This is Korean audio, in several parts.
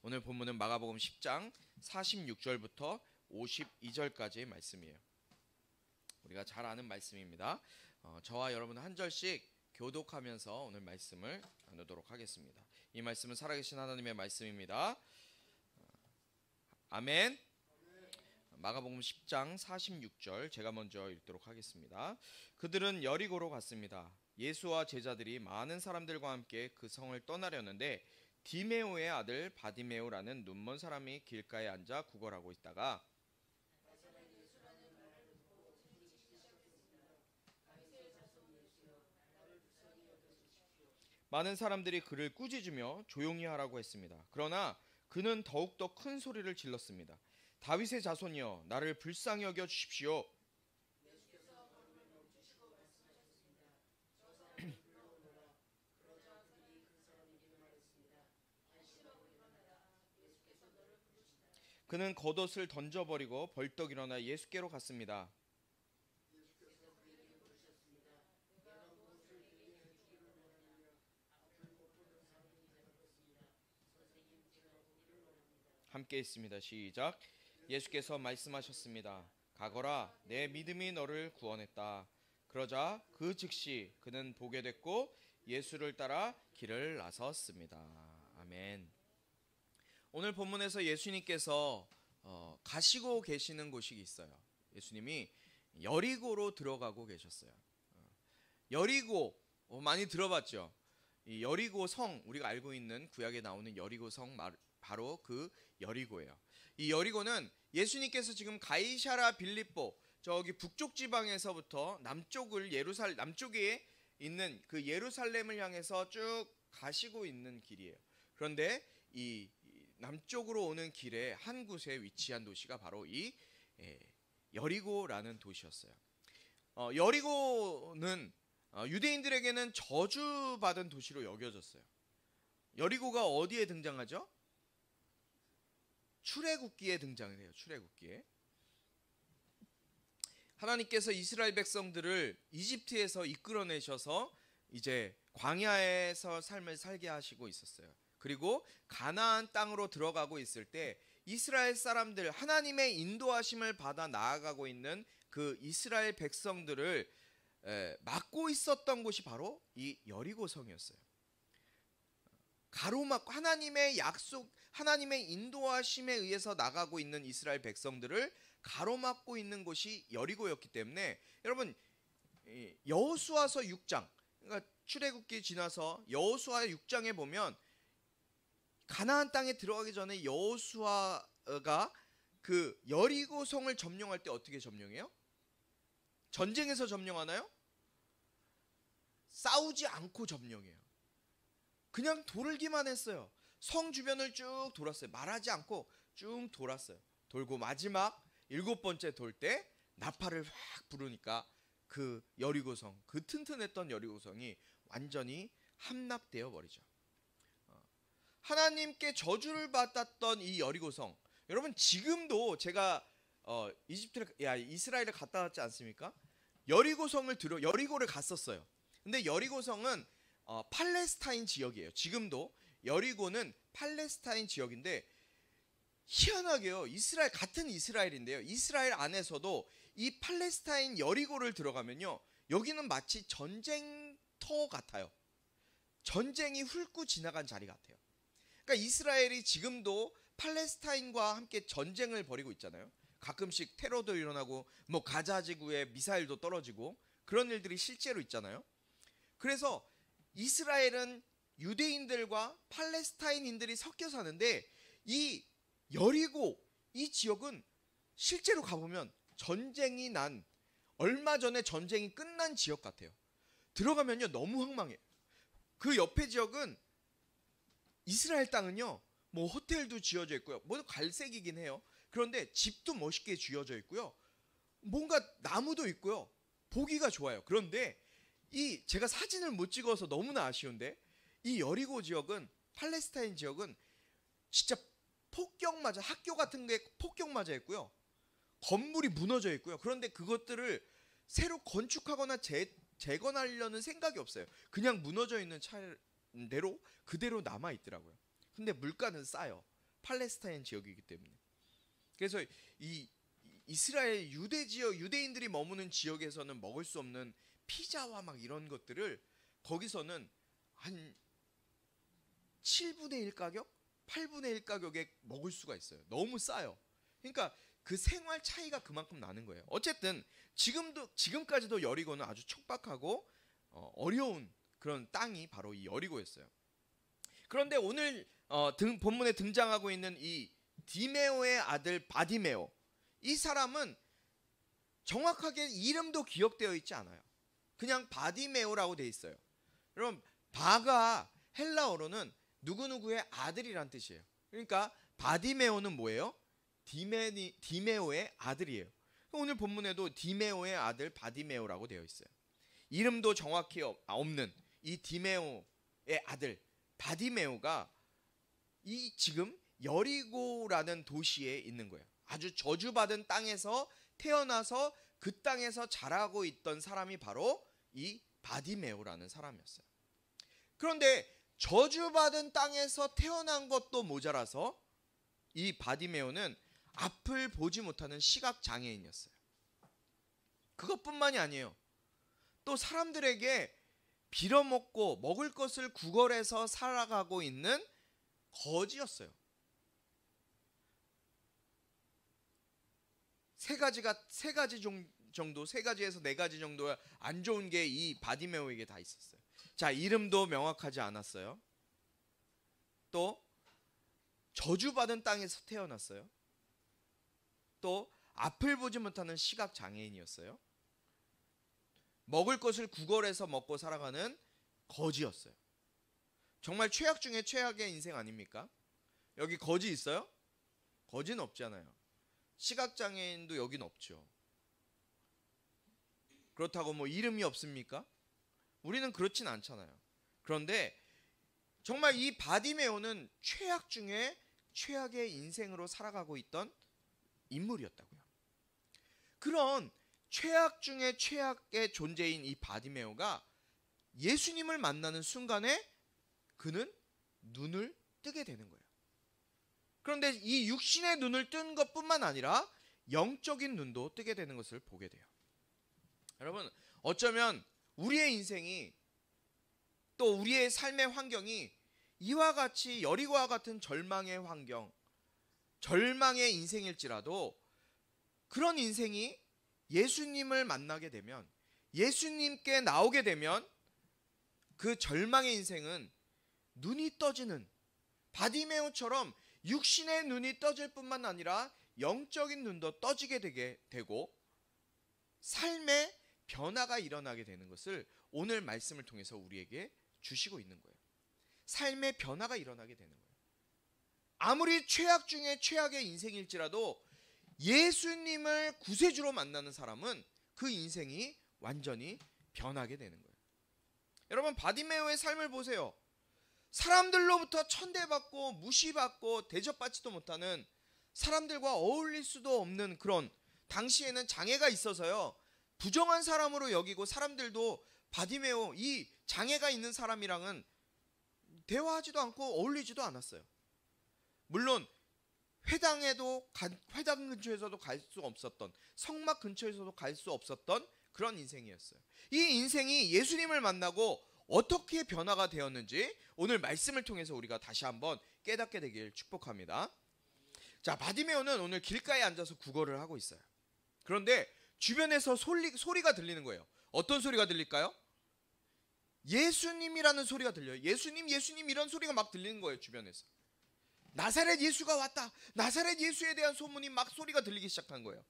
오늘 본문은 마가복음 10장 46절부터 52절까지의 말씀이에요. 우리가 잘 아는 말씀입니다. 저와 여러분 한 절씩 교독하면서 오늘 말씀을 나누도록 하겠습니다. 이 말씀은 살아계신 하나님의 말씀입니다. 아멘. 마가복음 10장 46절 제가 먼저 읽도록 하겠습니다. 그들은 여리고로 갔습니다. 예수와 제자들이 많은 사람들과 함께 그 성을 떠나려는데 디메오의 아들 바디메오라는 눈먼 사람이 길가에 앉아 구걸하고 있다가 많은 사람들이 그를 꾸짖으며 조용히 하라고 했습니다. 그러나 그는 더욱더 큰 소리를 질렀습니다. 다윗의 자손이여, 나를 불쌍히 여겨 주십시오. 그는 겉옷을 던져버리고 벌떡 일어나 예수께로 갔습니다. 함께 있습니다. 시작. 예수께서 말씀하셨습니다. 가거라, 내 믿음이 너를 구원했다. 그러자 그 즉시 그는 보게 됐고 예수를 따라 길을 나섰습니다. 아멘. 오늘 본문에서 예수님께서 가시고 계시는 곳이 있어요. 예수님이 여리고로 들어가고 계셨어요. 여리고 많이 들어봤죠. 이 여리고 성, 우리가 알고 있는 구약에 나오는 여리고 성 바로 그 여리고예요. 이 여리고는 예수님께서 지금 가이사랴 빌립보 저기 북쪽 지방에서부터 남쪽에 있는 그 예루살렘을 향해서 쭉 가시고 있는 길이에요. 그런데 이 남쪽으로 오는 길에 한 곳에 위치한 도시가 바로 이 여리고라는 도시였어요. 여리고는 유대인들에게는 저주받은 도시로 여겨졌어요. 여리고가 어디에 등장하죠? 출애굽기에 등장을 해요. 출애굽기에. 하나님께서 이스라엘 백성들을 이집트에서 이끌어내셔서 이제 광야에서 삶을 살게 하시고 있었어요. 그리고 가나안 땅으로 들어가고 있을 때 이스라엘 사람들, 하나님의 인도하심을 받아 나아가고 있는 그 이스라엘 백성들을 막고 있었던 곳이 바로 이 여리고성이었어요. 가로막고 하나님의 약속, 하나님의 인도하심에 의해서 나가고 있는 이스라엘 백성들을 가로막고 있는 곳이 여리고였기 때문에 여러분 여호수아서 6장, 그러니까 출애굽기 지나서 여호수아 6장에 보면 가나안 땅에 들어가기 전에 여호수아가 그 여리고성을 점령할 때 어떻게 점령해요? 전쟁에서 점령하나요? 싸우지 않고 점령해요. 그냥 돌기만 했어요. 성 주변을 쭉 돌았어요. 말하지 않고 쭉 돌았어요. 돌고 마지막 7번째 돌 때 나팔을 확 부르니까 그 여리고성, 그 튼튼했던 여리고성이 완전히 함락되어 버리죠. 하나님께 저주를 받았던 이 여리고성, 여러분 지금도 제가 이스라엘을 갔다 왔지 않습니까? 여리고를 갔었어요. 근데 여리고성은 팔레스타인 지역이에요. 지금도 여리고는 팔레스타인 지역인데 희한하게요. 같은 이스라엘인데요. 이스라엘 안에서도 이 팔레스타인 여리고를 들어가면요. 여기는 마치 전쟁터 같아요. 전쟁이 훑고 지나간 자리 같아요. 그러니까 이스라엘이 지금도 팔레스타인과 함께 전쟁을 벌이고 있잖아요. 가끔씩 테러도 일어나고 뭐 가자 지구에 미사일도 떨어지고 그런 일들이 실제로 있잖아요. 그래서 이스라엘은 유대인들과 팔레스타인인들이 섞여 사는데 이 여리고 이 지역은 실제로 가보면 전쟁이 난 얼마 전에 전쟁이 끝난 지역 같아요. 들어가면요 너무 황망해요. 그 옆에 지역은 이스라엘 땅은요 뭐 호텔도 지어져 있고요. 뭐 갈색이긴 해요. 그런데 집도 멋있게 지어져 있고요. 뭔가 나무도 있고요. 보기가 좋아요. 그런데 제가 사진을 못 찍어서 너무나 아쉬운데 이 여리고 지역은 팔레스타인 지역은 진짜 폭격 맞아, 학교 같은 게 폭격 맞아 있고요. 건물이 무너져 있고요. 그런데 그것들을 새로 건축하거나 재건하려는 생각이 없어요. 그냥 무너져 있는 차례대로 그대로 남아 있더라고요. 근데 물가는 싸요. 팔레스타인 지역이기 때문에. 그래서 이 이스라엘 유대 지역, 유대인들이 머무는 지역에서는 먹을 수 없는 피자와 막 이런 것들을 거기서는 한 7분의 1 가격, 8분의 1 가격에 먹을 수가 있어요. 너무 싸요. 그러니까 그 생활 차이가 그만큼 나는 거예요. 어쨌든 지금까지도 여리고는 아주 척박하고 어려운 그런 땅이 바로 이 여리고였어요. 그런데 오늘 본문에 등장하고 있는 이 디메오의 아들 바디메오, 이 사람은 정확하게 이름도 기억되어 있지 않아요. 그냥 바디메오라고 되어 있어요. 여러분, 바가 헬라어로는 누구누구의 아들이란 뜻이에요. 그러니까 바디메오는 뭐예요? 디메오의 아들이에요. 오늘 본문에도 디메오의 아들 바디메오라고 되어 있어요. 이름도 정확히 없는 이 디메오의 아들 바디메오가 이 지금 여리고라는 도시에 있는 거예요. 아주 저주받은 땅에서 태어나서 그 땅에서 자라고 있던 사람이 바로 이 바디메오라는 사람이었어요. 그런데 저주받은 땅에서 태어난 것도 모자라서 이 바디메오는 앞을 보지 못하는 시각장애인이었어요. 그것뿐만이 아니에요. 또 사람들에게 빌어먹고 먹을 것을 구걸해서 살아가고 있는 거지였어요. 세 가지에서 네 가지 정도 안 좋은 게 이 바디메오에게 다 있었어요. 자, 이름도 명확하지 않았어요. 또 저주받은 땅에서 태어났어요. 또 앞을 보지 못하는 시각 장애인이었어요. 먹을 것을 구걸해서 먹고 살아가는 거지였어요. 정말 최악 중에 최악의 인생 아닙니까? 여기 거지 있어요? 거지는 없잖아요. 시각장애인도 여긴 없죠. 그렇다고 뭐 이름이 없습니까? 우리는 그렇진 않잖아요. 그런데 정말 이 바디메오는 최악 중에 최악의 인생으로 살아가고 있던 인물이었다고요. 그런 최악 중에 최악의 존재인 이 바디메오가 예수님을 만나는 순간에 그는 눈을 뜨게 되는 거예요. 그런데 이 육신의 눈을 뜬 것뿐만 아니라 영적인 눈도 뜨게 되는 것을 보게 돼요. 여러분, 어쩌면 우리의 인생이 또 우리의 삶의 환경이 이와 같이 여리고와 같은 절망의 환경, 절망의 인생일지라도 그런 인생이 예수님을 만나게 되면, 예수님께 나오게 되면 그 절망의 인생은 눈이 떠지는, 바디메오처럼 육신의 눈이 떠질 뿐만 아니라 영적인 눈도 떠지게 되고 삶의 변화가 일어나게 되는 것을 오늘 말씀을 통해서 우리에게 주시고 있는 거예요. 삶의 변화가 일어나게 되는 거예요. 아무리 최악 중에 최악의 인생일지라도 예수님을 구세주로 만나는 사람은 그 인생이 완전히 변하게 되는 거예요. 여러분, 바디메오의 삶을 보세요. 사람들로부터 천대받고 무시받고 대접받지도 못하는, 사람들과 어울릴 수도 없는 그런, 당시에는 장애가 있어서요 부정한 사람으로 여기고 사람들도 바디메오, 이 장애가 있는 사람이랑은 대화하지도 않고 어울리지도 않았어요. 물론 회당 근처에서도 갈 수 없었던, 성막 근처에서도 갈 수 없었던 그런 인생이었어요. 이 인생이 예수님을 만나고 어떻게 변화가 되었는지 오늘 말씀을 통해서 우리가 다시 한번 깨닫게 되길 축복합니다. 자, 바디메오는 오늘 길가에 앉아서 구걸을 하고 있어요. 그런데 주변에서 소리가 들리는 거예요. 어떤 소리가 들릴까요? 예수님이라는 소리가 들려요. 예수님, 예수님 이런 소리가 막 들리는 거예요. 주변에서 나사렛 예수가 왔다, 나사렛 예수에 대한 소문이 막 소리가 들리기 시작한 거예요.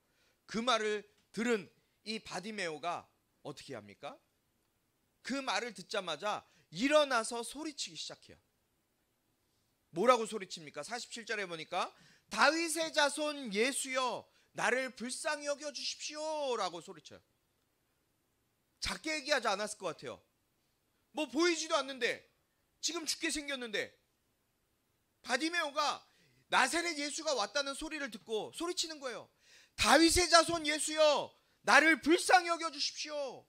그 말을 들은 이 바디메오가 어떻게 합니까? 그 말을 듣자마자 일어나서 소리치기 시작해요. 뭐라고 소리칩니까? 47절에 보니까 다윗의 자손 예수여 나를 불쌍히 여겨주십시오 라고 소리쳐요. 작게 얘기하지 않았을 것 같아요. 뭐 보이지도 않는데, 지금 죽게 생겼는데 바디메오가 나사렛 예수가 왔다는 소리를 듣고 소리치는 거예요. 다윗의 자손 예수여 나를 불쌍히 여겨주십시오.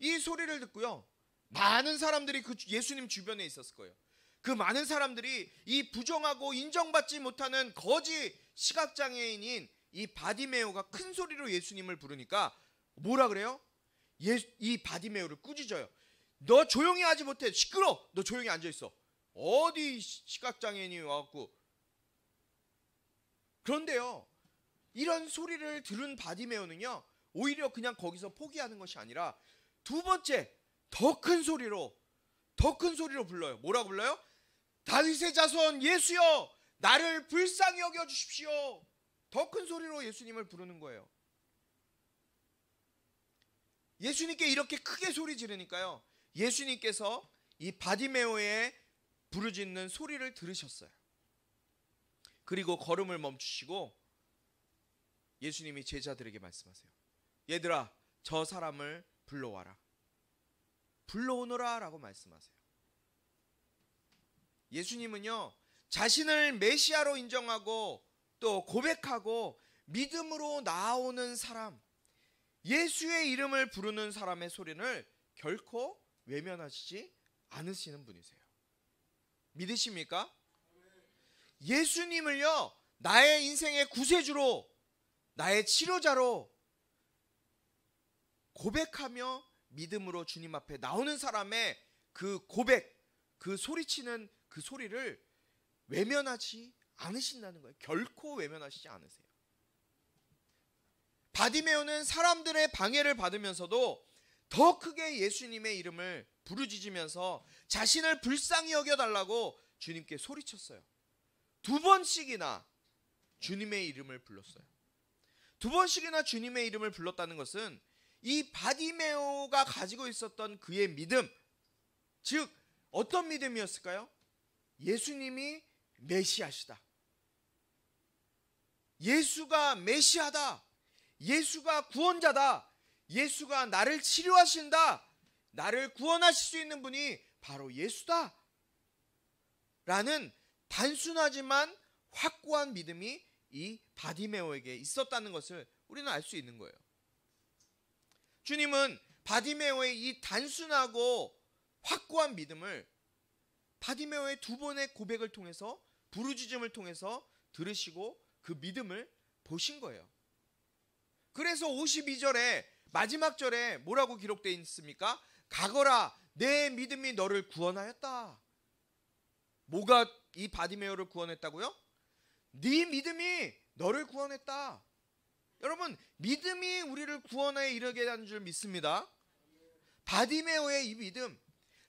이 소리를 듣고요 많은 사람들이 그 예수님 주변에 있었을 거예요. 그 많은 사람들이 이 부정하고 인정받지 못하는 거지 시각장애인인 이 바디메오가 큰 소리로 예수님을 부르니까 뭐라 그래요? 이 바디메오를 꾸짖어요. 너 조용히 하지 못해. 시끄러. 너 조용히 앉아있어. 어디 시각장애인이 와갖고. 그런데요, 이런 소리를 들은 바디메오는요, 오히려 그냥 거기서 포기하는 것이 아니라 두 번째 더 큰 소리로 불러요. 뭐라고 불러요? 다윗의 자손 예수여, 나를 불쌍히 여겨 주십시오. 더 큰 소리로 예수님을 부르는 거예요. 예수님께 이렇게 크게 소리 지르니까요, 예수님께서 이 바디메오의 부르짖는 소리를 들으셨어요. 그리고 걸음을 멈추시고 예수님이 제자들에게 말씀하세요. 얘들아, 저 사람을 불러와라. 불러오너라 라고 말씀하세요. 예수님은요, 자신을 메시아로 인정하고 또 고백하고 믿음으로 나아오는 사람, 예수의 이름을 부르는 사람의 소리를 결코 외면하시지 않으시는 분이세요. 믿으십니까? 예수님을요, 나의 인생의 구세주로, 나의 치료자로 고백하며 믿음으로 주님 앞에 나오는 사람의 그 고백, 그 소리치는 그 소리를 외면하지 않으신다는 거예요. 결코 외면하시지 않으세요. 바디메오는 사람들의 방해를 받으면서도 더 크게 예수님의 이름을 부르짖으면서 자신을 불쌍히 여겨달라고 주님께 소리쳤어요. 두 번씩이나 주님의 이름을 불렀어요. 두 번씩이나 주님의 이름을 불렀다는 것은 이 바디메오가 가지고 있었던 그의 믿음, 즉 어떤 믿음이었을까요? 예수님이 메시아시다. 예수가 메시아다. 예수가 구원자다. 예수가 나를 치료하신다. 나를 구원하실 수 있는 분이 바로 예수다. 라는 단순하지만 확고한 믿음이 이 바디메오에게 있었다는 것을 우리는 알 수 있는 거예요. 주님은 바디메오의 이 단순하고 확고한 믿음을 바디메오의 두 번의 고백을 통해서, 부르짖음을 통해서 들으시고 그 믿음을 보신 거예요. 그래서 52절에 마지막 절에 뭐라고 기록되어 있습니까? 가거라, 내 믿음이 너를 구원하였다. 뭐가 이 바디메오를 구원했다고요? 네 믿음이 너를 구원했다. 여러분, 믿음이 우리를 구원에 이르게 하는 줄 믿습니다. 바디메오의 이 믿음,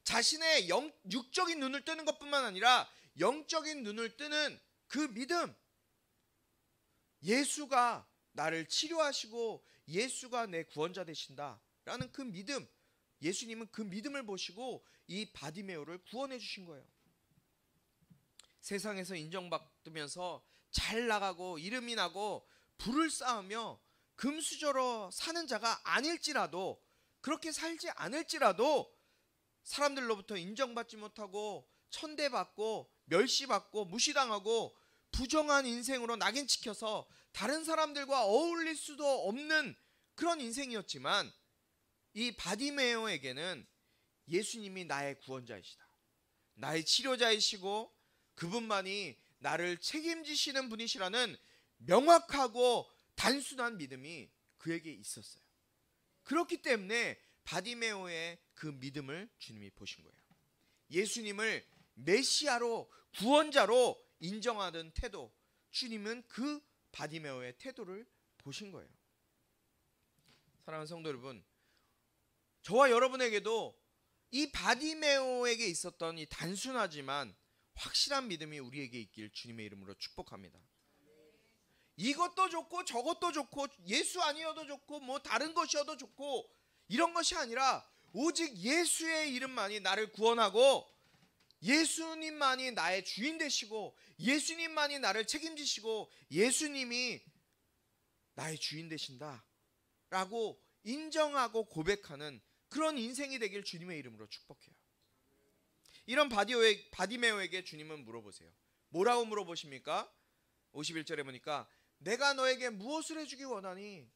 자신의 육적인 눈을 뜨는 것뿐만 아니라 영적인 눈을 뜨는 그 믿음, 예수가 나를 치료하시고 예수가 내 구원자 되신다 라는 그 믿음, 예수님은 그 믿음을 보시고 이 바디메오를 구원해 주신 거예요. 세상에서 인정받으면서 잘 나가고 이름이 나고 부를 쌓으며 금수저로 사는 자가 아닐지라도, 그렇게 살지 않을지라도 사람들로부터 인정받지 못하고 천대받고 멸시받고 무시당하고 부정한 인생으로 낙인 찍혀서 다른 사람들과 어울릴 수도 없는 그런 인생이었지만, 이 바디메오에게는 예수님이 나의 구원자이시다, 나의 치료자이시고 그분만이 나를 책임지시는 분이시라는 명확하고 단순한 믿음이 그에게 있었어요. 그렇기 때문에 바디메오의 그 믿음을 주님이 보신 거예요. 예수님을 메시아로, 구원자로 인정하는 태도, 주님은 그 바디메오의 태도를 보신 거예요. 사랑하는 성도 여러분, 저와 여러분에게도 이 바디메오에게 있었던 이 단순하지만 확실한 믿음이 우리에게 있길 주님의 이름으로 축복합니다. 이것도 좋고 저것도 좋고 예수 아니어도 좋고 뭐 다른 것이어도 좋고 이런 것이 아니라 오직 예수의 이름만이 나를 구원하고 예수님만이 나의 주인 되시고 예수님만이 나를 책임지시고 예수님이 나의 주인 되신다 라고 인정하고 고백하는 그런 인생이 되길 주님의 이름으로 축복해요. 이런 바디메오에게 주님은 물어보세요. 뭐라고 물어보십니까? 51절에 보니까 내가 너에게 무엇을 해주기 원하니?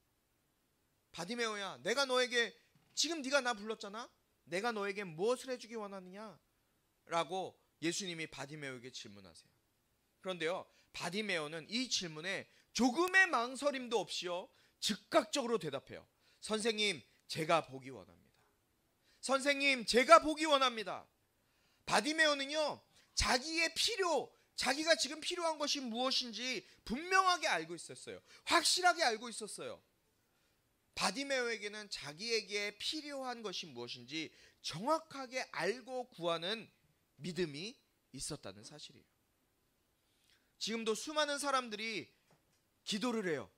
바디메오야, 내가 너에게, 지금 네가 나 불렀잖아? 내가 너에게 무엇을 해주기 원하느냐? 라고 예수님이 바디메오에게 질문하세요. 그런데요, 바디메오는 이 질문에 조금의 망설임도 없이요 즉각적으로 대답해요. 선생님, 제가 보기 원합니다. 선생님, 제가 보기 원합니다. 바디메오는요, 자기가 지금 필요한 것이 무엇인지 분명하게 알고 있었어요. 확실하게 알고 있었어요. 바디메오에게는 자기에게 필요한 것이 무엇인지 정확하게 알고 구하는 믿음이 있었다는 사실이에요. 지금도 수많은 사람들이 기도를 해요.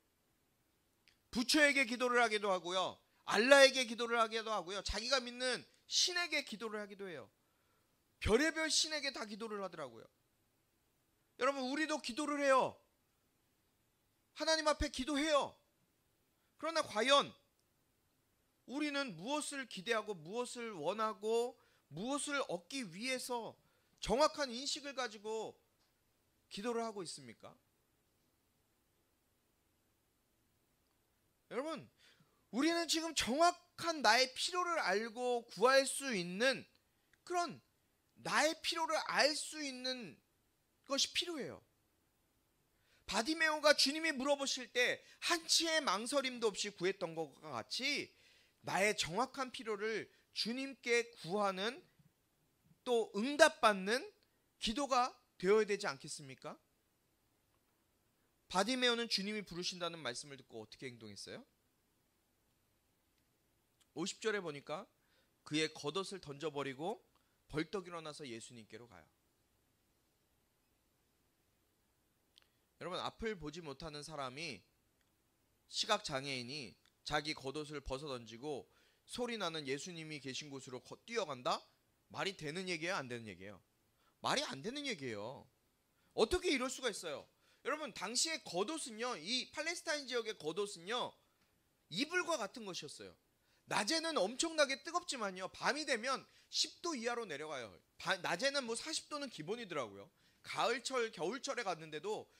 부처에게 기도를 하기도 하고요, 알라에게 기도를 하기도 하고요, 자기가 믿는 신에게 기도를 하기도 해요. 별의별 신에게 다 기도를 하더라고요. 여러분, 우리도 기도를 해요. 하나님 앞에 기도해요. 그러나 과연 우리는 무엇을 기대하고 무엇을 원하고 무엇을 얻기 위해서 정확한 인식을 가지고 기도를 하고 있습니까? 여러분, 우리는 지금 정확한 나의 필요를 알고 구할 수 있는, 그런 나의 필요를 알 수 있는 것이 필요해요. 바디메오가 주님이 물어보실 때 한치의 망설임도 없이 구했던 것과 같이 나의 정확한 필요를 주님께 구하는, 또 응답받는 기도가 되어야 되지 않겠습니까? 바디메오는 주님이 부르신다는 말씀을 듣고 어떻게 행동했어요? 50절에 보니까 그의 겉옷을 던져버리고 벌떡 일어나서 예수님께로 가요. 여러분, 앞을 보지 못하는 사람이, 시각장애인이 자기 겉옷을 벗어던지고 소리나는 예수님이 계신 곳으로 뛰어간다? 말이 되는 얘기예요, 안 되는 얘기예요? 말이 안 되는 얘기예요. 어떻게 이럴 수가 있어요? 여러분, 당시의 겉옷은요, 이 팔레스타인 지역의 겉옷은요, 이불과 같은 것이었어요. 낮에는 엄청나게 뜨겁지만요, 밤이 되면 10도 이하로 내려가요. 낮에는 뭐 40도는 기본이더라고요. 가을철, 겨울철에 갔는데도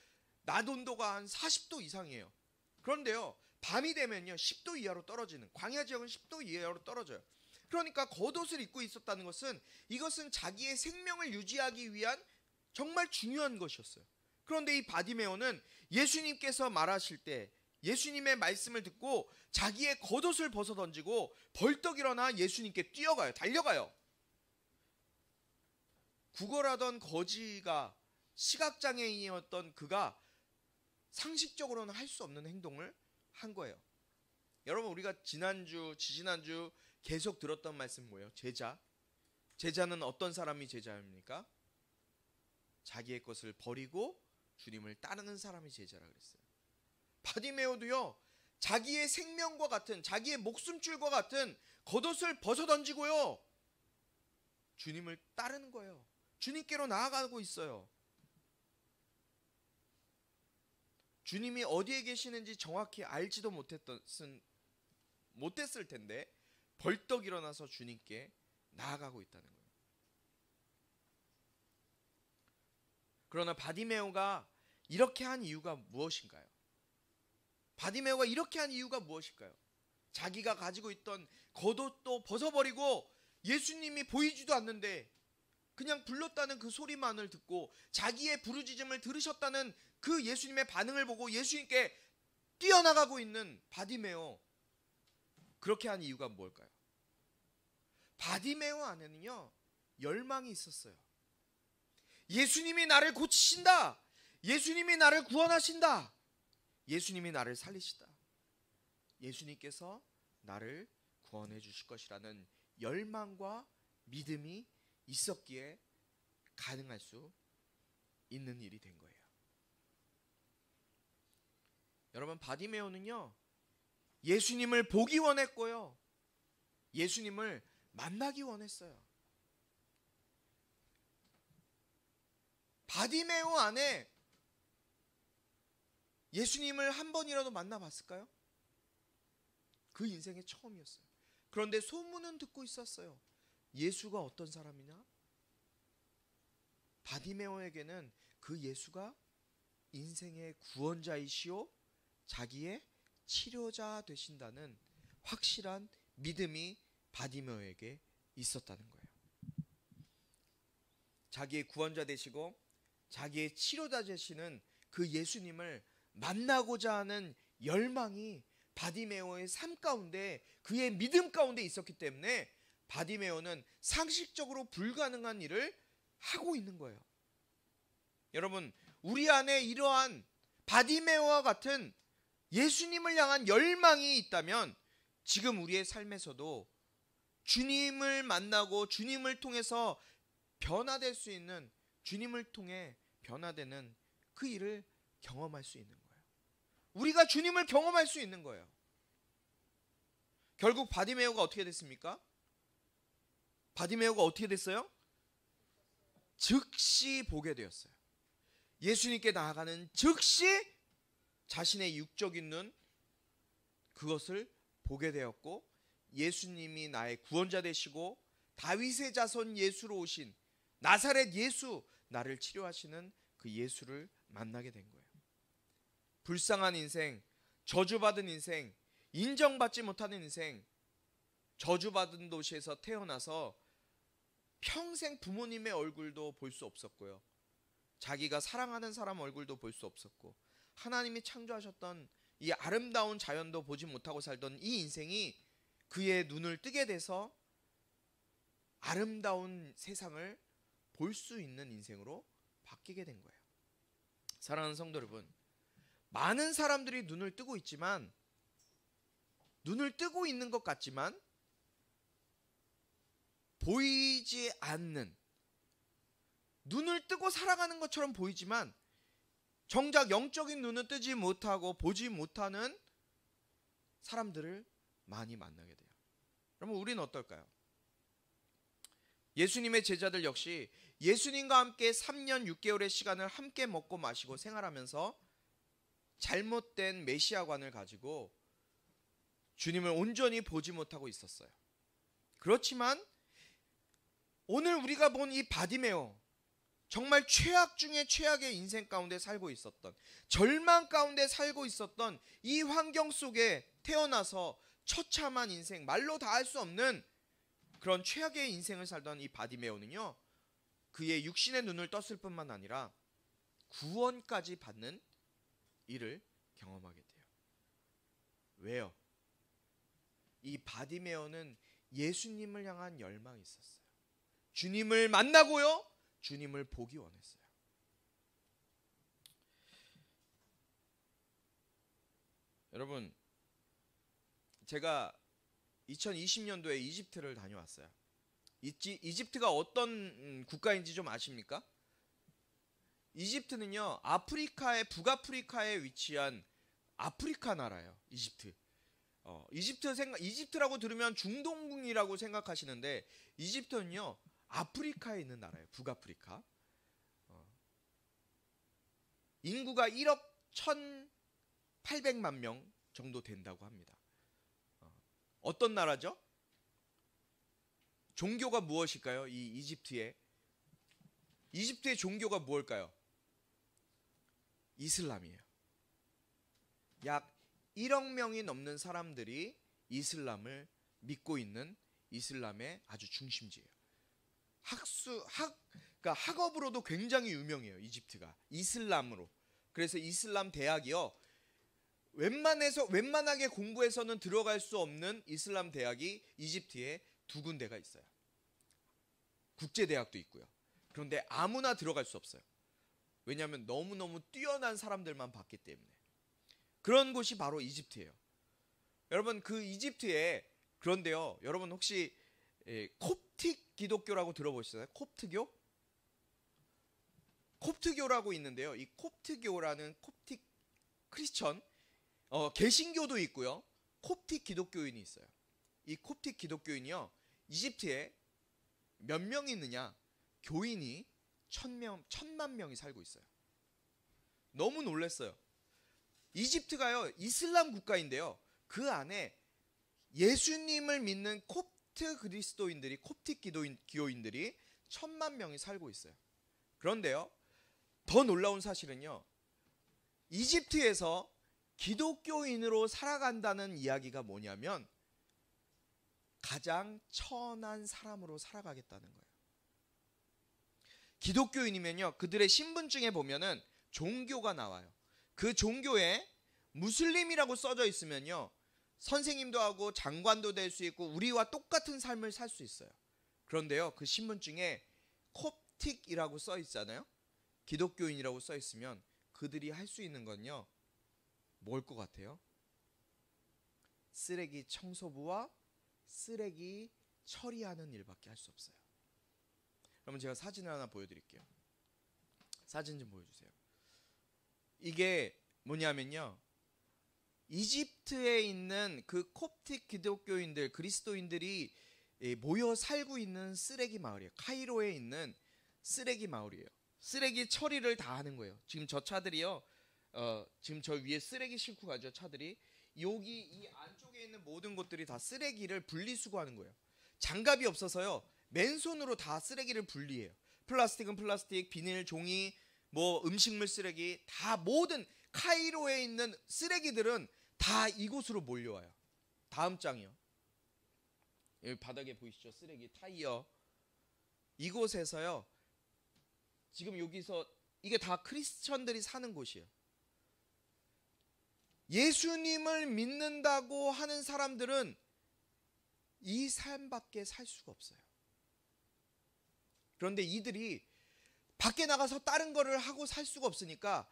낮 온도가 한 40도 이상이에요. 그런데요, 밤이 되면요 10도 이하로 떨어지는, 광야 지역은 10도 이하로 떨어져요. 그러니까 겉옷을 입고 있었다는 것은, 이것은 자기의 생명을 유지하기 위한 정말 중요한 것이었어요. 그런데 이 바디메오는 예수님께서 말하실 때, 예수님의 말씀을 듣고 자기의 겉옷을 벗어던지고 벌떡 일어나 예수님께 뛰어가요. 달려가요. 구걸하던 거지가, 시각장애인이었던 그가 상식적으로는 할 수 없는 행동을 한 거예요. 여러분, 우리가 지지난주 계속 들었던 말씀 뭐예요? 제자는 어떤 사람이 제자입니까? 자기의 것을 버리고 주님을 따르는 사람이 제자라 그랬어요. 바디메오도요, 자기의 생명과 같은, 자기의 목숨줄과 같은 겉옷을 벗어던지고요 주님을 따르는 거예요. 주님께로 나아가고 있어요. 주님이 어디에 계시는지 정확히 알지도 못했을 텐데 벌떡 일어나서 주님께 나아가고 있다는 거예요. 그러나 바디메오가 이렇게 한 이유가 무엇인가요? 바디메오가 이렇게 한 이유가 무엇일까요? 자기가 가지고 있던 겉옷도 벗어버리고 예수님이 보이지도 않는데 그냥 불렀다는 그 소리만을 듣고 자기의 부르짖음을 들으셨다는 그 예수님의 반응을 보고 예수님께 뛰어나가고 있는 바디메오, 그렇게 한 이유가 뭘까요? 바디메오 안에는요 열망이 있었어요. 예수님이 나를 고치신다, 예수님이 나를 구원하신다, 예수님이 나를 살리시다, 예수님께서 나를 구원해 주실 것이라는 열망과 믿음이 있었기에 가능할 수 있는 일이 된 거예요. 여러분, 바디메오는요 예수님을 보기 원했고요, 예수님을 만나기 원했어요. 바디메오 안에 예수님을 한 번이라도 만나봤을까요? 그 인생의 처음이었어요. 그런데 소문은 듣고 있었어요. 예수가 어떤 사람이냐? 바디메오에게는 그 예수가 인생의 구원자이시오, 자기의 치료자 되신다는 확실한 믿음이 바디메오에게 있었다는 거예요. 자기의 구원자 되시고 자기의 치료자 되시는 그 예수님을 만나고자 하는 열망이 바디메오의 삶 가운데, 그의 믿음 가운데 있었기 때문에 바디메오는 상식적으로 불가능한 일을 하고 있는 거예요. 여러분, 우리 안에 이러한 바디메오와 같은 예수님을 향한 열망이 있다면 지금 우리의 삶에서도 주님을 만나고 주님을 통해서 변화될 수 있는, 주님을 통해 변화되는 그 일을 경험할 수 있는 거예요. 우리가 주님을 경험할 수 있는 거예요. 결국 바디메오가 어떻게 됐습니까? 바디메오가 어떻게 됐어요? 즉시 보게 되었어요. 예수님께 나아가는 즉시 자신의 육적인 눈, 그것을 보게 되었고, 예수님이 나의 구원자 되시고 다윗의 자손 예수로 오신 나사렛 예수, 나를 치료하시는 그 예수를 만나게 된 거예요. 불쌍한 인생, 저주받은 인생, 인정받지 못하는 인생, 저주받은 도시에서 태어나서 평생 부모님의 얼굴도 볼 수 없었고요, 자기가 사랑하는 사람 얼굴도 볼 수 없었고, 하나님이 창조하셨던 이 아름다운 자연도 보지 못하고 살던 이 인생이 그의 눈을 뜨게 돼서 아름다운 세상을 볼 수 있는 인생으로 바뀌게 된 거예요. 사랑하는 성도 여러분, 많은 사람들이 눈을 뜨고 있지만, 눈을 뜨고 있는 것 같지만 보이지 않는, 눈을 뜨고 살아가는 것처럼 보이지만 정작 영적인 눈은 뜨지 못하고 보지 못하는 사람들을 많이 만나게 돼요. 그러면 우리는 어떨까요? 예수님의 제자들 역시 예수님과 함께 3년 6개월의 시간을 함께 먹고 마시고 생활하면서 잘못된 메시아관을 가지고 주님을 온전히 보지 못하고 있었어요. 그렇지만 오늘 우리가 본 이 바디메오, 정말 최악 중에 최악의 인생 가운데 살고 있었던, 절망 가운데 살고 있었던 이 환경 속에 태어나서 처참한 인생, 말로 다 할 수 없는 그런 최악의 인생을 살던 이 바디메오는요, 그의 육신의 눈을 떴을 뿐만 아니라 구원까지 받는 일을 경험하게 돼요. 왜요? 이 바디메오는 예수님을 향한 열망이 있었어요. 주님을 만나고요, 주님을 보기 원했어요. 여러분, 제가 2020년도에 이집트를 다녀왔어요. 이집트가 어떤 국가인지 좀 아십니까? 이집트는요, 아프리카의 북아프리카에 위치한 아프리카 나라예요. 이집트. 이집트라고 들으면 중동이라고 생각하시는데 이집트는요, 아프리카에 있는 나라예요. 북아프리카. 인구가 1억 1,800만 명 정도 된다고 합니다. 어떤 나라죠? 종교가 무엇일까요? 이 이집트의 종교가 무엇일까요? 이슬람이에요. 약 1억 명이 넘는 사람들이 이슬람을 믿고 있는 이슬람의 아주 중심지예요. 그러니까 학업으로도 굉장히 유명해요. 이집트가 이슬람으로. 그래서 이슬람 대학이요, 웬만하게 공부해서는 들어갈 수 없는 이슬람 대학이 이집트에 2군데가 있어요. 국제대학도 있고요. 그런데 아무나 들어갈 수 없어요. 왜냐하면 너무너무 뛰어난 사람들만 받기 때문에. 그런 곳이 바로 이집트예요. 여러분, 그 이집트에, 그런데요, 여러분 혹시 콥틱 기독교라고 들어보셨어요? 콥트교? 콥트교라고 있는데요, 이 콥트교라는 콥틱 크리스천, 개신교도 있고요, 콥틱 기독교인이 있어요. 이 콥틱 기독교인이요, 이집트에 몇 명 있느냐? 교인이 1,000만 명이 살고 있어요. 너무 놀랐어요. 이집트가요, 이슬람 국가인데요, 그 안에 예수님을 믿는 콥트 그리스도인들이, 콥틱 기독교인들이 1,000만 명이 살고 있어요. 그런데요, 더 놀라운 사실은요, 이집트에서 기독교인으로 살아간다는 이야기가 뭐냐면 가장 천한 사람으로 살아가겠다는 거예요. 기독교인이면요, 그들의 신분증에 보면은 종교가 나와요. 그 종교에 무슬림이라고 써져 있으면요, 선생님도 하고 장관도 될 수 있고 우리와 똑같은 삶을 살 수 있어요. 그런데요, 그 신분증에 콥틱이라고 써 있잖아요. 기독교인이라고 써 있으면 그들이 할 수 있는 건요, 뭘 것 같아요? 쓰레기 청소부와 쓰레기 처리하는 일밖에 할 수 없어요. 그러면 제가 사진을 하나 보여드릴게요. 사진 좀 보여주세요. 이게 뭐냐면요, 이집트에 있는 그 콥틱 기독교인들, 그리스도인들이 모여 살고 있는 쓰레기 마을이에요. 카이로에 있는 쓰레기 마을이에요. 쓰레기 처리를 다 하는 거예요. 지금 저 차들이요, 지금 저 위에 쓰레기 싣고 가죠, 차들이. 여기 이 안쪽에 있는 모든 것들이 다 쓰레기를 분리수거하는 거예요. 장갑이 없어서요, 맨손으로 다 쓰레기를 분리해요. 플라스틱은 플라스틱, 비닐, 종이, 뭐 음식물 쓰레기, 다 모든 카이로에 있는 쓰레기들은 다 이곳으로 몰려와요. 다음 장이요. 여기 바닥에 보이시죠? 쓰레기, 타이어. 이곳에서요, 지금 여기서 이게 다 크리스천들이 사는 곳이에요. 예수님을 믿는다고 하는 사람들은 이 삶밖에 살 수가 없어요. 그런데 이들이 밖에 나가서 다른 거를 하고 살 수가 없으니까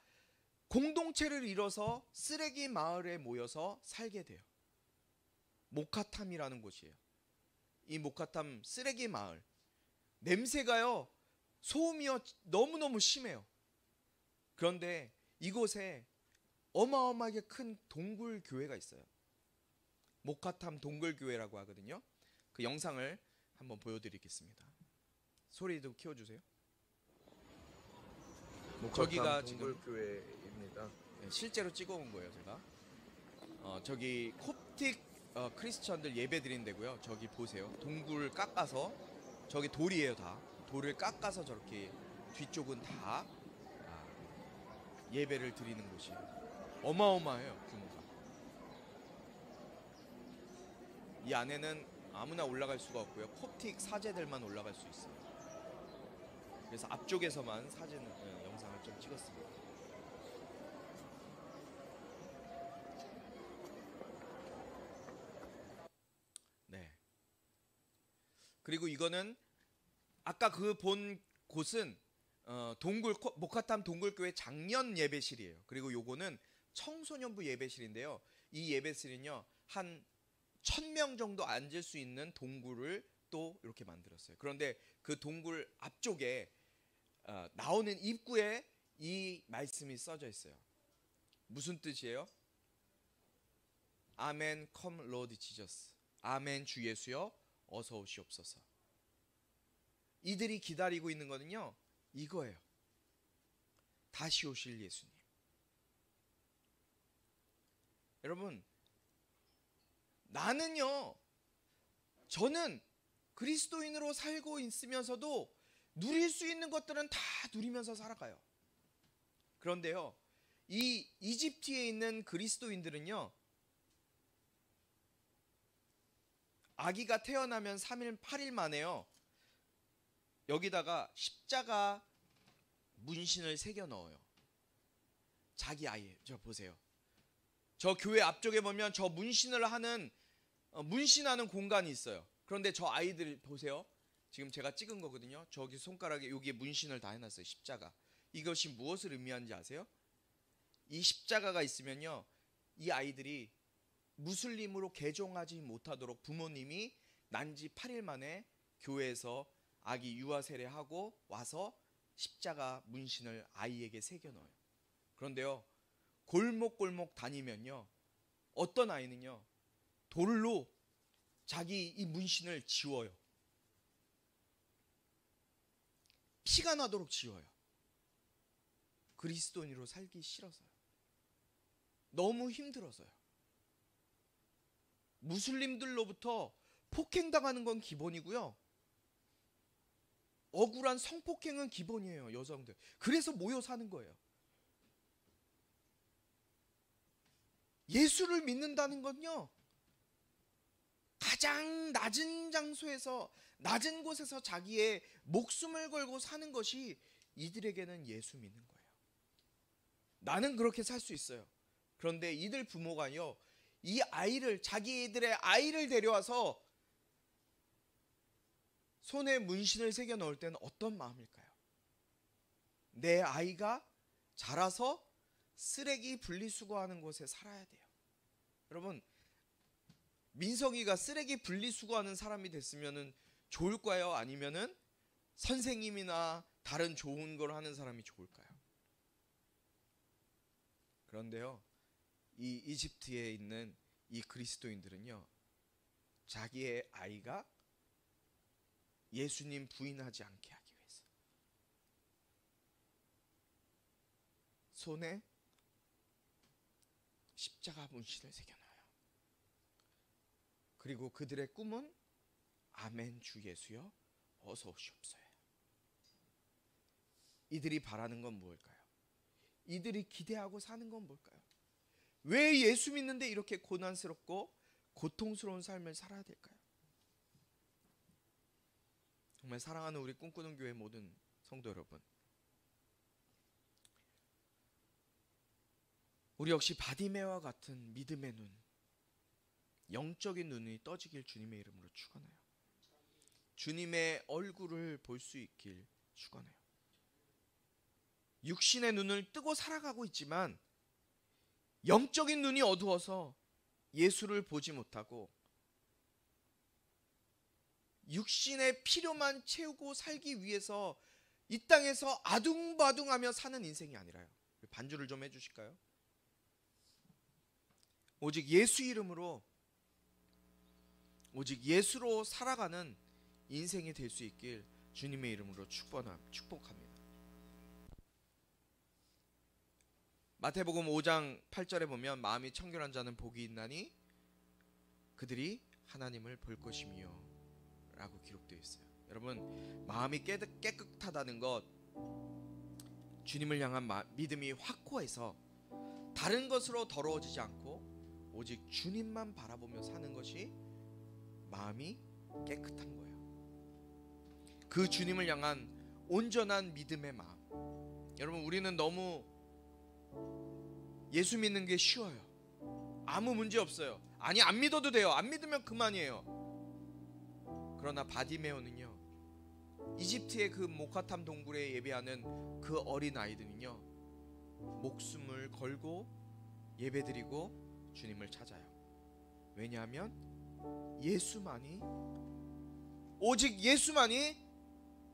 공동체를 이뤄서 쓰레기 마을에 모여서 살게 돼요. 모카탐이라는 곳이에요. 이 모카탐 쓰레기 마을, 냄새가요, 소음이요, 너무너무 심해요. 그런데 이곳에 어마어마하게 큰 동굴 교회가 있어요. 모카탐 동굴 교회라고 하거든요. 그 영상을 한번 보여드리겠습니다. 소리 좀 키워주세요. 저기가 지금 교회입니다. 실제로 찍어온 거예요, 제가. 저기 콥틱 크리스천들 예배 드린 데고요. 저기 보세요. 동굴 깎아서, 저기 돌이에요, 다. 돌을 깎아서 저렇게 뒤쪽은 다 예배를 드리는 곳이에요. 어마어마해요, 규모가. 이 안에는 아무나 올라갈 수가 없고요. 콥틱 사제들만 올라갈 수 있어요. 그래서 앞쪽에서만 영상을 좀 찍었습니다. 네. 그리고 이거는 아까 그 본 곳은 모카탐 동굴교회 작년 예배실이에요. 그리고 요거는 청소년부 예배실인데요. 이 예배실은요, 한 1000명 정도 앉을 수 있는 동굴을 또 이렇게 만들었어요. 그런데 그 동굴 앞쪽에 나오는 입구에 이 말씀이 써져 있어요. 무슨 뜻이에요? 아멘 come Lord Jesus. 아멘 주 예수여 어서 오시옵소서. 이들이 기다리고 있는 거는요, 이거예요. 다시 오실 예수님. 여러분, 저는 그리스도인으로 살고 있으면서도 누릴 수 있는 것들은 다 누리면서 살아가요. 그런데요, 이 이집트에 있는 그리스도인들은요, 아기가 태어나면 3일, 8일 만에요, 여기다가 십자가 문신을 새겨 넣어요. 자기 아이, 저 보세요. 저 교회 앞쪽에 보면 저 문신하는 공간이 있어요. 그런데 저 아이들 보세요. 지금 제가 찍은 거거든요. 저기 손가락에 여기에 문신을 다 해놨어요. 십자가. 이것이 무엇을 의미하는지 아세요? 이 십자가가 있으면요, 이 아이들이 무슬림으로 개종하지 못하도록 부모님이 난지 8일 만에 교회에서 아기 유아 세례하고 와서 십자가 문신을 아이에게 새겨 넣어요. 그런데요, 골목골목 다니면요, 어떤 아이는요, 돌로 자기 이 문신을 지워요. 피가 나도록 지워요. 그리스도인으로 살기 싫어서요. 너무 힘들어서요. 무슬림들로부터 폭행당하는 건 기본이고요, 억울한 성폭행은 기본이에요, 여성들. 그래서 모여 사는 거예요. 예수를 믿는다는 건요, 가장 낮은 장소에서 낮은 곳에서 자기의 목숨을 걸고 사는 것이 이들에게는 예수 믿는 거예요. 나는 그렇게 살 수 있어요. 그런데 이들 부모가요, 이 아이를, 자기들의 아이를 데려와서 손에 문신을 새겨 넣을 때는 어떤 마음일까요? 내 아이가 자라서 쓰레기 분리수거하는 곳에 살아야 돼요. 여러분, 민석이가 쓰레기 분리수거하는 사람이 됐으면 좋을까요? 아니면은 선생님이나 다른 좋은 걸 하는 사람이 좋을까요? 그런데요, 이 이집트에 있는 이 그리스도인들은요, 자기의 아이가 예수님 부인하지 않게 하기 위해서 손에 십자가 문신을 새겨놔요. 그리고 그들의 꿈은 아멘 주 예수여 어서 오시옵소요. 이들이 바라는 건 무엇일까요? 이들이 기대하고 사는 건 뭘까요? 왜 예수 믿는데 이렇게 고난스럽고 고통스러운 삶을 살아야 될까요? 정말 사랑하는 우리 꿈꾸는 교회 모든 성도 여러분, 우리 역시 바디메와 같은 믿음의 눈, 영적인 눈이 떠지길 주님의 이름으로 축원해요. 주님의 얼굴을 볼 수 있길 축원해요. 육신의 눈을 뜨고 살아가고 있지만 영적인 눈이 어두워서 예수를 보지 못하고 육신의 필요만 채우고 살기 위해서 이 땅에서 아둥바둥하며 사는 인생이 아니라요. 반주를 좀 해주실까요? 오직 예수 이름으로, 오직 예수로 살아가는 인생이 될 수 있길 주님의 이름으로 축복합니다. 마태복음 5장 8절에 보면 마음이 청결한 자는 복이 있나니 그들이 하나님을 볼 것이며 라고 기록되어 있어요. 여러분, 마음이 깨끗하다는 것, 주님을 향한 믿음이 확고해서 다른 것으로 더러워지지 않고 오직 주님만 바라보며 사는 것이 마음이 깨끗한 거예요. 그 주님을 향한 온전한 믿음의 마음. 여러분, 우리는 너무 예수 믿는 게 쉬워요. 아무 문제 없어요. 아니, 안 믿어도 돼요. 안 믿으면 그만이에요. 그러나 바디메오는요, 이집트의 그 모카탐 동굴에 예배하는 그 어린 아이들은요, 목숨을 걸고 예배드리고 주님을 찾아요. 왜냐하면 예수만이, 오직 예수만이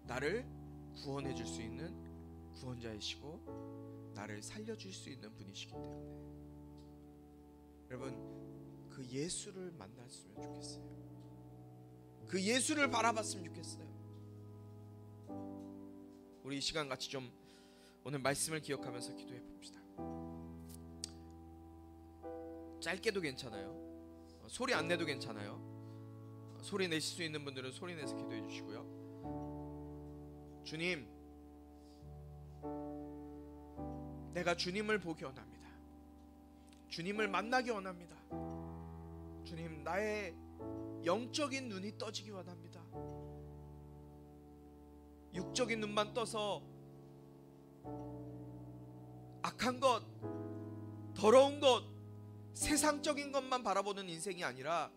나를 구원해 줄 수 있는 구원자이시고 나를 살려줄 수 있는 분이시기 때문에. 여러분, 그 예수를 만났으면 좋겠어요. 그 예수를 바라봤으면 좋겠어요. 우리 이 시간 같이 좀 오늘 말씀을 기억하면서 기도해 봅시다. 짧게도 괜찮아요. 소리 안 내도 괜찮아요. 소리 내실 수 있는 분들은 소리 내서 기도해 주시고요. 주님, 내가 주님을 보기 원합니다. 주님을 만나기 원합니다. 주님, 나의 영적인 눈이 떠지기 원합니다. 육적인 눈만 떠서 악한 것, 더러운 것, 세상적인 것만 바라보는 인생이 아니라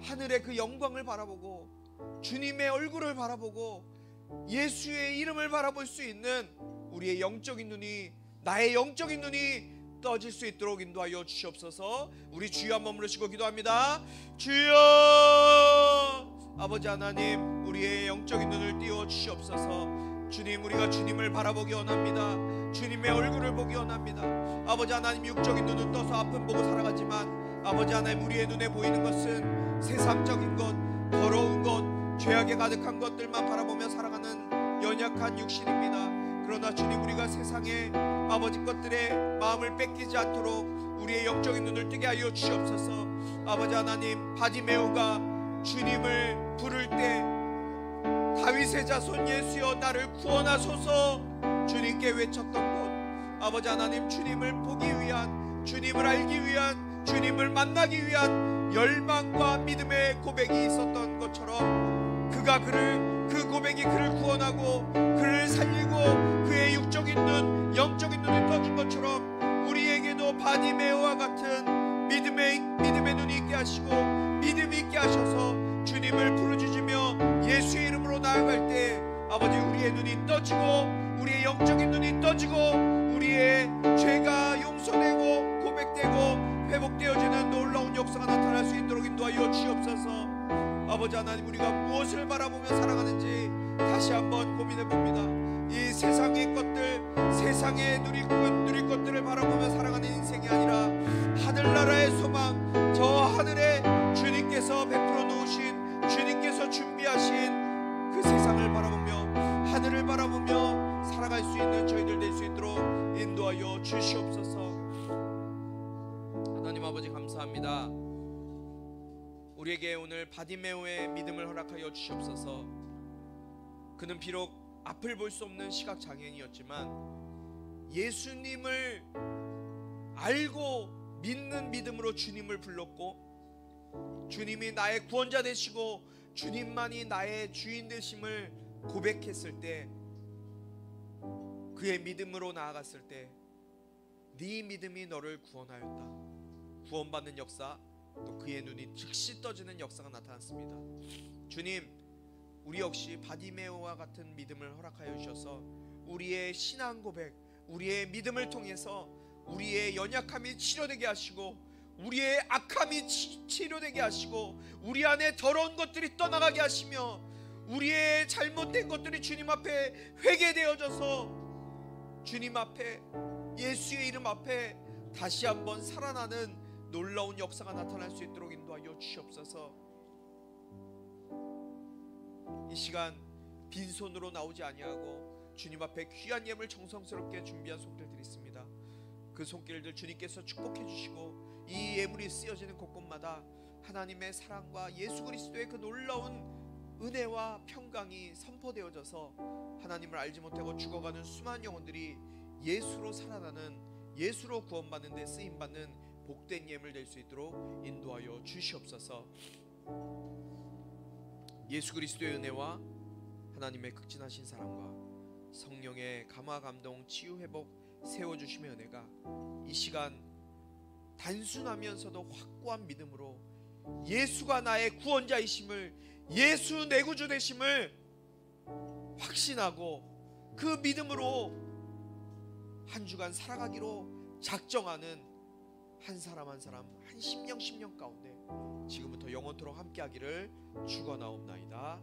하늘의 그 영광을 바라보고 주님의 얼굴을 바라보고 예수의 이름을 바라볼 수 있는 우리의 영적인 눈이, 나의 영적인 눈이 떠질 수 있도록 인도하여 주시옵소서. 우리 주여 한번 부르시고 기도합니다. 주여, 아버지 하나님, 우리의 영적인 눈을 띄워 주시옵소서. 주님, 우리가 주님을 바라보기 원합니다. 주님의 얼굴을 보기 원합니다. 아버지 하나님, 육적인 눈은 떠서 아픔 보고 살아가지만 아버지 하나님, 우리의 눈에 보이는 것은 세상적인 것, 더러운 것, 죄악에 가득한 것들만 바라보며 살아가는 연약한 육신입니다. 그러나 주님, 우리가 세상의 아버지 것들의 마음을 뺏기지 않도록 우리의 영적인 눈을 뜨게 하여 주시옵소서. 아버지 하나님, 바디메오가 주님을 부를 때 다윗의 자손 예수여 나를 구원하소서 주님께 외쳤던 곳, 아버지 하나님, 주님을 보기 위한, 주님을 알기 위한, 주님을 만나기 위한 열망과 믿음의 고백이 있었던 것처럼 그 고백이 그를 구원하고 그를 살리고 그의 육적인 눈, 영적인 눈이 떠진 것처럼 우리에게도 바디메오와 같은 믿음의 눈이 있게 하시고 믿음이 있게 하셔서 주님을 부르짖으며 예수의 이름으로 나아갈 때 아버지, 우리의 눈이 떠지고 우리의 영적인 눈이 떠지고 우리의 죄가 용서되고 고백되고 회복되어지는 놀라운 역사가 나타날 수 있도록 인도하여 주옵소서. 아버지 하나님, 우리가 무엇을 바라보며 살아가는지 다시 한번 고민해 봅니다. 이 세상의 것들, 세상에 누릴 것들을 바라보며 살아가는 인생이 아니라 하늘나라의 소망, 저 하늘에 주님께서 베풀어 놓으신, 주님께서 준비하신 그 세상을 바라보며, 하늘을 바라보며 살아갈 수 있는 저희들 될 수 있도록 인도하여 주시옵소서. 하나님 아버지, 감사합니다. 우리에게 오늘 바디메오의 믿음을 허락하여 주시옵소서. 그는 비록 앞을 볼 수 없는 시각장애인이었지만 예수님을 알고 믿는 믿음으로 주님을 불렀고, 주님이 나의 구원자 되시고 주님만이 나의 주인 되심을 고백했을 때, 그의 믿음으로 나아갔을 때 네 믿음이 너를 구원하였다. 구원받는 역사, 또 그의 눈이 즉시 떠지는 역사가 나타났습니다. 주님, 우리 역시 바디메오와 같은 믿음을 허락하여 주셔서 우리의 신앙 고백, 우리의 믿음을 통해서 우리의 연약함이 치료되게 하시고 우리의 악함이 치료되게 하시고 우리 안에 더러운 것들이 떠나가게 하시며 우리의 잘못된 것들이 주님 앞에 회개되어져서 주님 앞에, 예수의 이름 앞에 다시 한번 살아나는 놀라운 역사가 나타날 수 있도록 인도하여 주시옵소서. 이 시간 빈손으로 나오지 아니하고 주님 앞에 귀한 예물 정성스럽게 준비한 손길들이 있습니다. 그 손길들 주님께서 축복해 주시고 이 예물이 쓰여지는 곳곳마다 하나님의 사랑과 예수 그리스도의 그 놀라운 은혜와 평강이 선포되어져서 하나님을 알지 못하고 죽어가는 수많은 영혼들이 예수로 살아나는, 예수로 구원받는 데 쓰임받는 복된 예물 될 수 있도록 인도하여 주시옵소서. 예수 그리스도의 은혜와 하나님의 극진하신 사랑과 성령의 감화 감동 치유 회복 세워주심의 은혜가 이 시간 단순하면서도 확고한 믿음으로 예수가 나의 구원자이심을, 예수 내 구주 되심을 확신하고 그 믿음으로 한 주간 살아가기로 작정하는 한 사람 한 사람, 한 심령 가운데 지금부터 영원토록 함께하기를 축원하옵나이다.